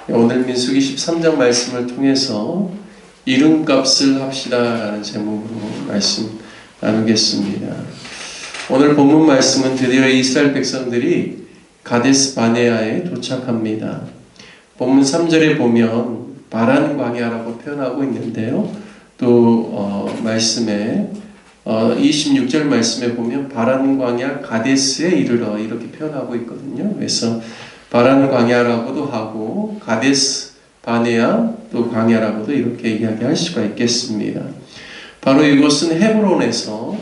오늘 민수기 13장 말씀을 통해서 이름값을 합시다라는 제목으로 말씀 나누겠습니다. 오늘 본문 말씀은 드디어 이스라엘 백성들이 가데스 바네아에 도착합니다. 본문 3절에 보면 바란 광야라고 표현하고 있는데요. 또 말씀에 26절 말씀에 보면 바란 광야 가데스에 이르러 이렇게 표현하고 있거든요. 그래서 바란 광야라고도 하고 가데스 바네아 또 광야라고도 이렇게 이야기할 수가 있겠습니다. 바로 이곳은 헤브론에서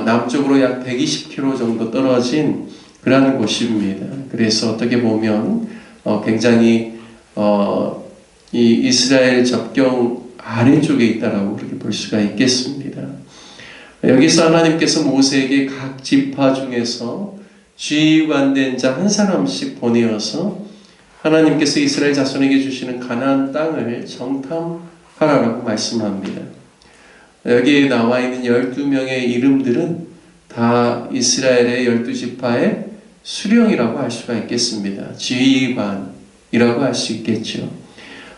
남쪽으로 약 120km 정도 떨어진 그러한 곳입니다. 그래서 어떻게 보면 굉장히 이 이스라엘 접경 아래쪽에 있다라고 그렇게 볼 수가 있겠습니다. 여기서 하나님께서 모세에게 각 지파 중에서 지휘관된 자 한 사람씩 보내어서 하나님께서 이스라엘 자손에게 주시는 가나안 땅을 정탐하라고 말씀합니다. 여기에 나와 있는 12명의 이름들은 다 이스라엘의 12지파의 수령이라고 할 수가 있겠습니다. 지휘관이라고 할 수 있겠죠.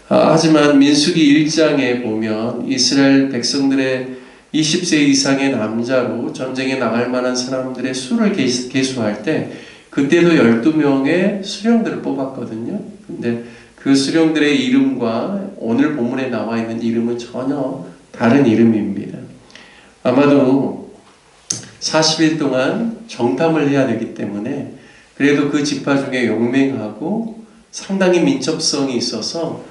하지만 민수기 1장에 보면 이스라엘 백성들의 20세 이상의 남자로 전쟁에 나갈 만한 사람들의 수를 계수할 때 그때도 12명의 수령들을 뽑았거든요. 근데 그 수령들의 이름과 오늘 본문에 나와 있는 이름은 전혀 다른 이름입니다. 아마도 40일 동안 정탐을 해야 되기 때문에 그래도 그 지파 중에 용맹하고 상당히 민첩성이 있어서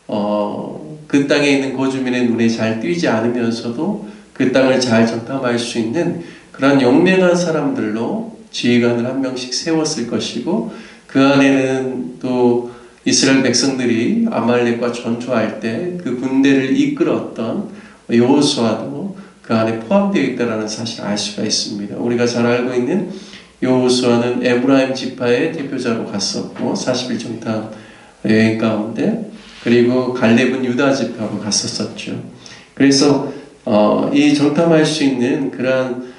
그 땅에 있는 거주민의 눈에 잘 띄지 않으면서도 그 땅을 잘 정탐할 수 있는 그런 용맹한 사람들로 지휘관을 한 명씩 세웠을 것이고 그 안에는 또 이스라엘 백성들이 아말렉과 전투할 때 그 군대를 이끌었던 여호수아도 그 안에 포함되어 있다는 사실을 알 수가 있습니다. 우리가 잘 알고 있는 여호수아는 에브라임 지파의 대표자로 갔었고 40일 정탐 여행 가운데 그리고 갈렙은 유다 지파로 갔었었죠. 그래서 이 정탐할 수 있는 그러한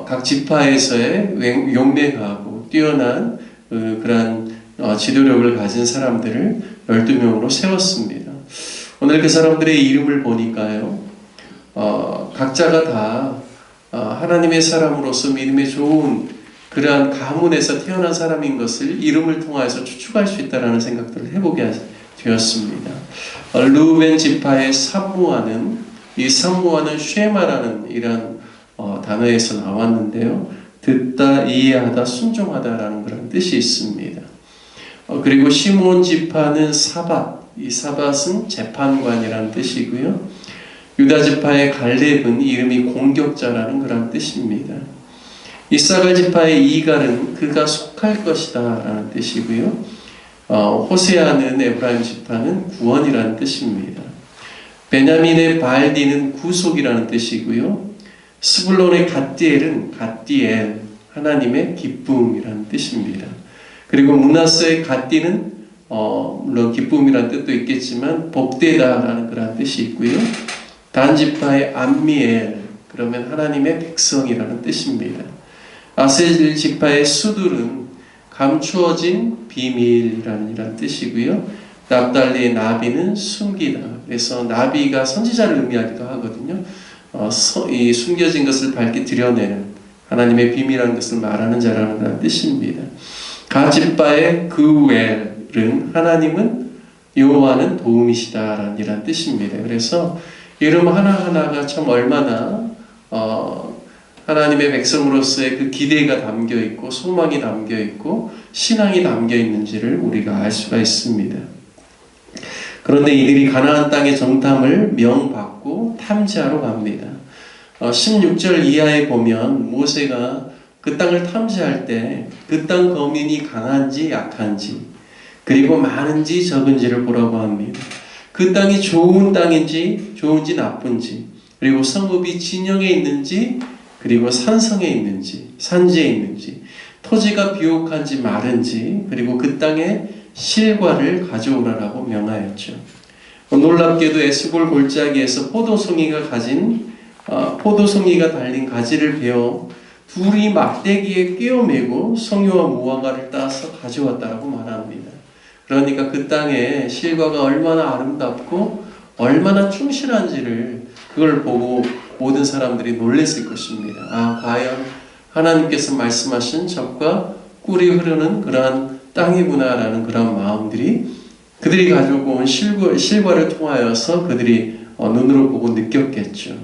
각 지파에서의 용맹하고 뛰어난 그러한 지도력을 가진 사람들을 12명으로 세웠습니다. 오늘 그 사람들의 이름을 보니까요, 각자가 다 하나님의 사람으로서 믿음에 좋은 그러한 가문에서 태어난 사람인 것을 이름을 통해서 추측할 수 있다는 생각들을 해보게 되었습니다. 르우벤 지파의 산무아는 이 산무아는 쉐마라는 이런 단어에서 나왔는데요. 듣다, 이해하다, 순종하다라는 그런 뜻이 있습니다. 그리고 시므온 지파는 사밧, 이 사밧은 재판관이라는 뜻이고요. 유다 지파의 갈렙은 이름이 공격자라는 그런 뜻입니다. 이사갈 지파의 이갈은 그가 속할 것이다 라는 뜻이고요. 호세아는 에브라임 지파는 구원이라는 뜻입니다. 베냐민의 발디는 구속이라는 뜻이고요. 스불론의 갓디엘은 갓디엘, 하나님의 기쁨이라는 뜻입니다. 그리고 므낫세의 갓디는 물론 기쁨이라는 뜻도 있겠지만 복되다라는 그런 뜻이 있고요. 단 지파의 암미엘, 그러면 하나님의 백성이라는 뜻입니다. 아셀 지파의 수둘은 감추어진 비밀이라는 이런 뜻이고요. 납달리의 나비는 숨기다. 그래서 나비가 선지자를 의미하기도 하거든요. 이 숨겨진 것을 밝게 드러내는 하나님의 비밀한 것을 말하는 자라는 그런 뜻입니다. 가지파의 그웰은 하나님은 여호와는 도움이시다라는 이런 뜻입니다. 그래서 이름 하나하나가 참 얼마나 하나님의 백성으로서의 그 기대가 담겨 있고 소망이 담겨 있고 신앙이 담겨 있는지를 우리가 알 수가 있습니다. 그런데 이들이 가나안 땅의 정탐을 명받고 탐지하러 갑니다. 16절 이하에 보면 모세가 그 땅을 탐지할 때 그 땅 거민이 강한지 약한지 그리고 많은지 적은지를 보라고 합니다. 그 땅이 좋은 땅인지 좋은지 나쁜지 그리고 성읍이 진영에 있는지 그리고 산성에 있는지 산지에 있는지 토지가 비옥한지 마른지 그리고 그 땅의 실과를 가져오라라고 명하였죠. 놀랍게도 에스골 골짜기에서 포도송이가 달린 가지를 베어 둘이 막대기에 끼워매고 성유와 무화과를 따서 가져왔다라고 말합니다. 그러니까 그 땅의 실과가 얼마나 아름답고 얼마나 충실한지를 그걸 보고 모든 사람들이 놀랐을 것입니다. 아, 과연 하나님께서 말씀하신 젖과 꿀이 흐르는 그러한 땅이구나라는 그런 마음들이 그들이 가지고 온 실과를 통하여서 그들이 눈으로 보고 느꼈겠죠.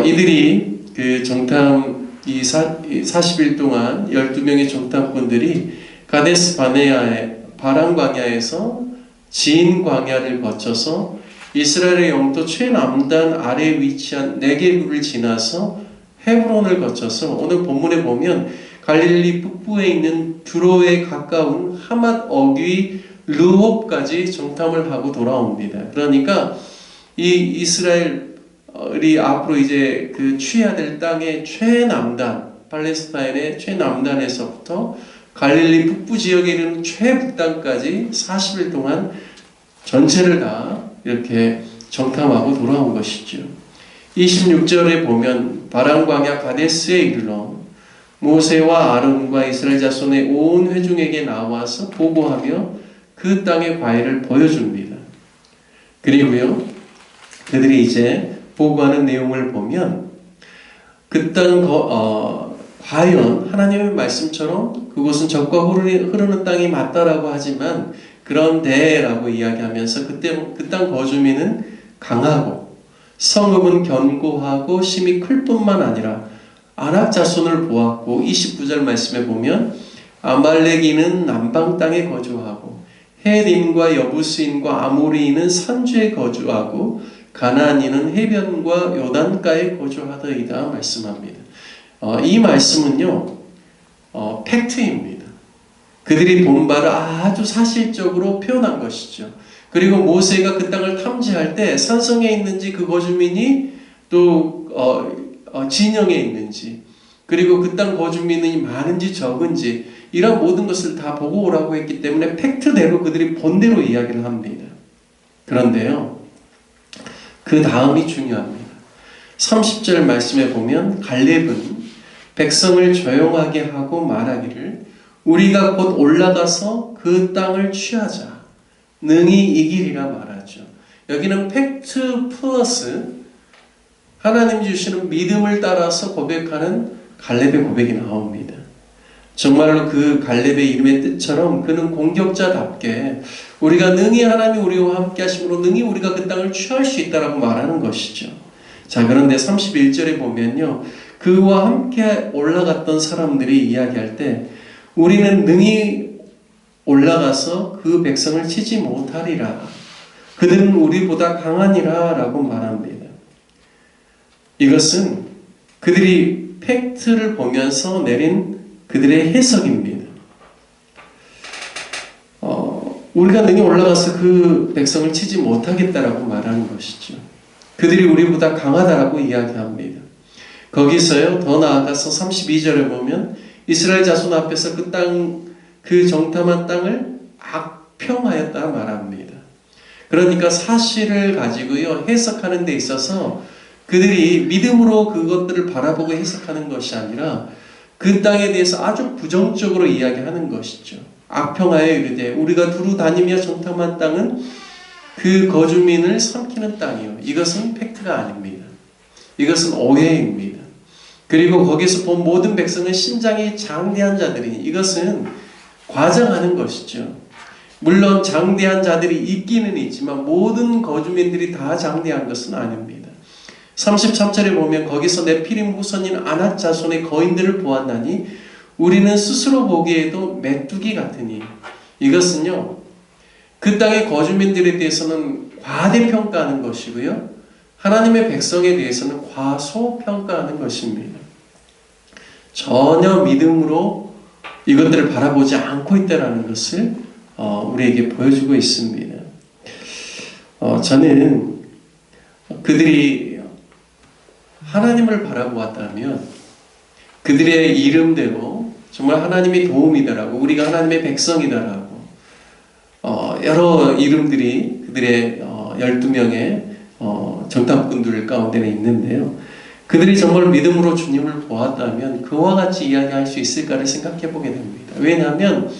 이들이 그 정탐 40일 동안 12명의 정탐꾼들이 가데스 바네아의 바람 광야에서 진 광야를 거쳐서 이스라엘의 영토 최남단 아래에 위치한 네게브를 지나서 헤브론을 거쳐서 오늘 본문에 보면 갈릴리 북부에 있는 두로에 가까운 하맛 어귀 르홉까지 정탐을 하고 돌아옵니다. 그러니까 이 이스라엘이 앞으로 이제 그 취해야 될 땅의 최남단, 팔레스타인의 최남단에서부터 갈릴리 북부 지역에 이르는 최북단까지 40일 동안 전체를 다 이렇게 정탐하고 돌아온 것이죠. 26절에 보면 바람광야 가데스에 이르러 모세와 아론과 이스라엘 자손의 온 회중에게 나와서 보고하며 그 땅의 과일을 보여줍니다. 그리고요, 그들이 이제 보고하는 내용을 보면 그 땅 과연 하나님의 말씀처럼 그곳은 젖과 흐르는 땅이 맞다라고 하지만 그런데라고 이야기하면서 그 땅 거주민은 강하고 성읍은 견고하고 심이 클 뿐만 아니라 아낙 자손을 보았고 29절 말씀에 보면 아말렉인은 남방 땅에 거주하고 헷인과 여부스인과 아모리인은 산주에 거주하고 가나안인은 해변과 요단가에 거주하더이다 말씀합니다. 이 말씀은요 팩트입니다. 그들이 본 바를 아주 사실적으로 표현한 것이죠. 그리고 모세가 그 땅을 탐지할 때 산성에 있는지 그 거주민이 또 진영에 있는지 그리고 그 땅 거주민이 많은지 적은지 이런 모든 것을 다 보고 오라고 했기 때문에 팩트대로 그들이 본대로 이야기를 합니다. 그런데요 그 다음이 중요합니다. 30절 말씀에 보면 갈렙은 백성을 조용하게 하고 말하기를 우리가 곧 올라가서 그 땅을 취하자 능히 이기리라 말하죠. 여기는 팩트 플러스 하나님 주시는 믿음을 따라서 고백하는 갈렙의 고백이 나옵니다. 정말로 그 갈렙의 이름의 뜻처럼 그는 공격자답게 우리가 능히 하나님이 우리와 함께 하심으로 능히 우리가 그 땅을 취할 수 있다라고 말하는 것이죠. 자, 그런데 31절에 보면요 그와 함께 올라갔던 사람들이 이야기할 때 우리는 능히 올라가서 그 백성을 치지 못하리라. 그들은 우리보다 강하니라 라고 말합니다. 이것은 그들이 팩트를 보면서 내린 그들의 해석입니다. 우리가 능히 올라가서 그 백성을 치지 못하겠다라고 말하는 것이죠. 그들이 우리보다 강하다라고 이야기합니다. 거기서요 더 나아가서 32절에 보면 이스라엘 자손 앞에서 그 정탐한 땅을 악평하였다 말합니다. 그러니까 사실을 가지고요 해석하는 데 있어서 그들이 믿음으로 그것들을 바라보고 해석하는 것이 아니라 그 땅에 대해서 아주 부정적으로 이야기하는 것이죠. 악평하여 이르되 우리가 두루 다니며 정탐한 땅은 그 거주민을 삼키는 땅이요. 이것은 팩트가 아닙니다. 이것은 오해입니다. 그리고 거기서 본 모든 백성은 신장이 장대한 자들이니 이것은 과장하는 것이죠. 물론 장대한 자들이 있기는 있지만 모든 거주민들이 다 장대한 것은 아닙니다. 33절에 보면 거기서 네피림 후손인 아낙 자손의 거인들을 보았나니 우리는 스스로 보기에도 메뚜기 같으니 이것은요 그 땅의 거주민들에 대해서는 과대평가하는 것이고요 하나님의 백성에 대해서는 과소평가하는 것입니다. 전혀 믿음으로 이것들을 바라보지 않고 있다는 것을 우리에게 보여주고 있습니다. 저는 그들이 하나님을 바라보았다면 그들의 이름대로 정말 하나님의 도움이다라고 우리가 하나님의 백성이다라고 여러 이름들이 그들의 12명의 정탐꾼들 가운데는 있는데요. 그들이 정말 믿음으로 주님을 보았다면 그와 같이 이야기할 수 있을까를 생각해 보게 됩니다. 왜냐하면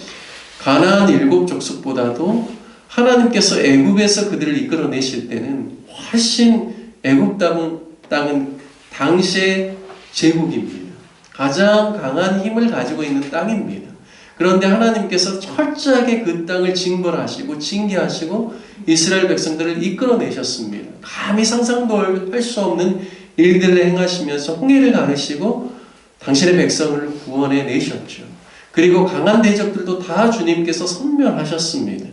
가나안 7족속보다도 하나님께서 애굽에서 그들을 이끌어내실 때는 훨씬 애굽 땅은 당시의 제국입니다. 가장 강한 힘을 가지고 있는 땅입니다. 그런데 하나님께서 철저하게 그 땅을 징벌하시고 징계하시고 이스라엘 백성들을 이끌어내셨습니다. 감히 상상도 할 수 없는 일들을 행하시면서 홍해를 가르시고 당신의 백성을 구원해 내셨죠. 그리고 강한 대적들도 다 주님께서 섬멸하셨습니다.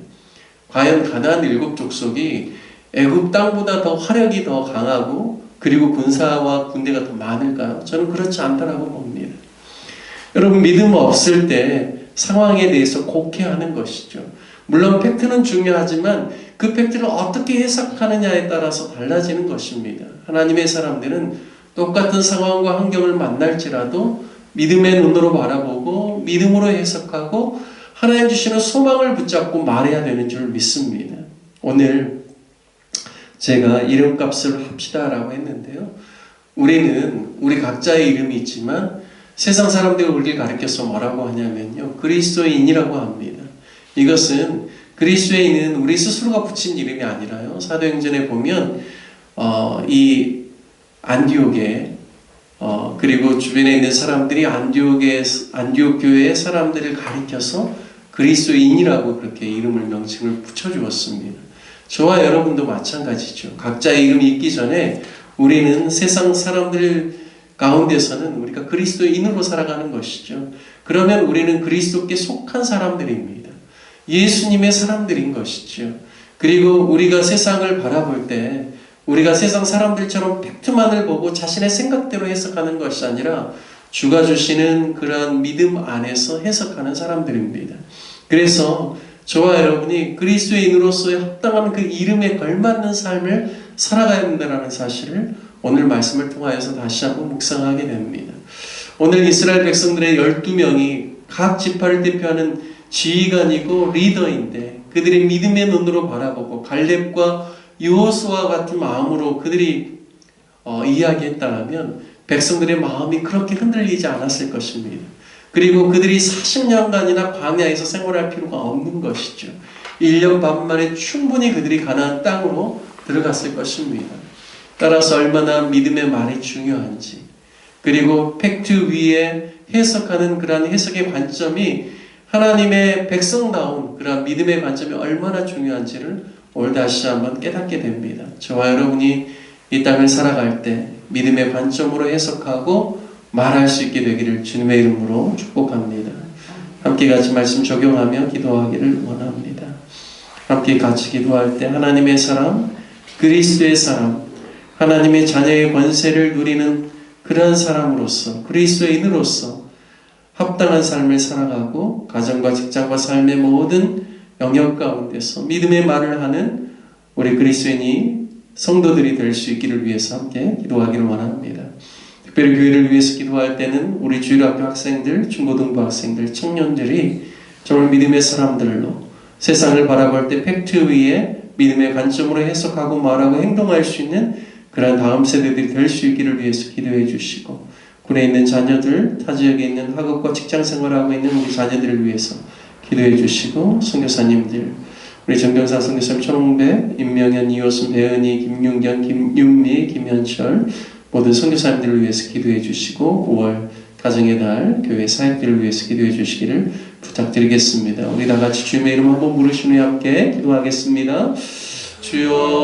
과연 가나안 7족속이 애굽 땅보다 더 화력이 더 강하고 그리고 군사와 군대가 더 많을까요? 저는 그렇지 않다라고 봅니다. 여러분, 믿음 없을 때 상황에 대해서 곡해하는 것이죠. 물론 팩트는 중요하지만 그 팩트를 어떻게 해석하느냐에 따라서 달라지는 것입니다. 하나님의 사람들은 똑같은 상황과 환경을 만날지라도 믿음의 눈으로 바라보고 믿음으로 해석하고 하나님 주시는 소망을 붙잡고 말해야 되는 줄 믿습니다. 오늘 제가 이름값을 합시다라고 했는데요. 우리 각자의 이름이 있지만 세상 사람들이 우리를 가리켜서 뭐라고 하냐면요, 그리스도인이라고 합니다. 이것은 그리스도인은 우리 스스로가 붙인 이름이 아니라요, 사도행전에 보면 이 안디옥에 그리고 주변에 있는 사람들이 안디옥 교회의 사람들을 가리켜서 그리스도인이라고 그렇게 이름을 명칭을 붙여주었습니다. 저와 여러분도 마찬가지죠. 각자의 이름이 있기 전에 우리는 세상 사람들 가운데서는 우리가 그리스도인으로 살아가는 것이죠. 그러면 우리는 그리스도께 속한 사람들입니다. 예수님의 사람들인 것이죠. 그리고 우리가 세상을 바라볼 때 우리가 세상 사람들처럼 팩트만을 보고 자신의 생각대로 해석하는 것이 아니라 주가 주시는 그러한 믿음 안에서 해석하는 사람들입니다. 그래서 저와 여러분이 그리스도인으로서의 합당한 그 이름에 걸맞는 삶을 살아가야 된다는 사실을 오늘 말씀을 통하여서 다시 한번 묵상하게 됩니다. 오늘 이스라엘 백성들의 12명이 각 지파를 대표하는 지휘관이고 리더인데 그들이 믿음의 눈으로 바라보고 갈렙과 여호수아와 같은 마음으로 그들이 이야기했다면 백성들의 마음이 그렇게 흔들리지 않았을 것입니다. 그리고 그들이 40년간이나 광야에서 생활할 필요가 없는 것이죠. 1년 반 만에 충분히 그들이 가나안 땅으로 들어갔을 것입니다. 따라서 얼마나 믿음의 말이 중요한지, 그리고 팩트 위에 해석하는 그러한 해석의 관점이 하나님의 백성다운 그러한 믿음의 관점이 얼마나 중요한지를 오늘 다시 한번 깨닫게 됩니다. 저와 여러분이 이 땅을 살아갈 때 믿음의 관점으로 해석하고 말할 수 있게 되기를 주님의 이름으로 축복합니다. 함께 같이 말씀 적용하며 기도하기를 원합니다. 함께 같이 기도할 때 하나님의 사람, 그리스도의 사람, 하나님의 자녀의 권세를 누리는 그러한 사람으로서, 그리스도인으로서 합당한 삶을 살아가고 가정과 직장과 삶의 모든 영역 가운데서 믿음의 말을 하는 우리 그리스도인이 성도들이 될 수 있기를 위해서 함께 기도하기를 원합니다. 특별히 교회를 위해서 기도할 때는 우리 주일학교 학생들, 중고등부 학생들, 청년들이 정말 믿음의 사람들로 세상을 바라볼 때 팩트 위에 믿음의 관점으로 해석하고 말하고 행동할 수 있는 그러한 다음 세대들이 될 수 있기를 위해서 기도해 주시고, 군에 있는 자녀들, 타 지역에 있는 학업과 직장 생활하고 있는 우리 자녀들을 위해서 기도해 주시고, 선교사님들, 우리 정경사 선교사님 천홍배, 임명현, 이호순, 배은희, 김윤경, 김윤미, 김현철 모든 선교사님들을 위해서 기도해 주시고, 5월 가정의 달 교회 사역들을 위해서 기도해 주시기를 부탁드리겠습니다. 우리 다 같이 주님의 이름 한번 부르시며 함께 기도하겠습니다. 주여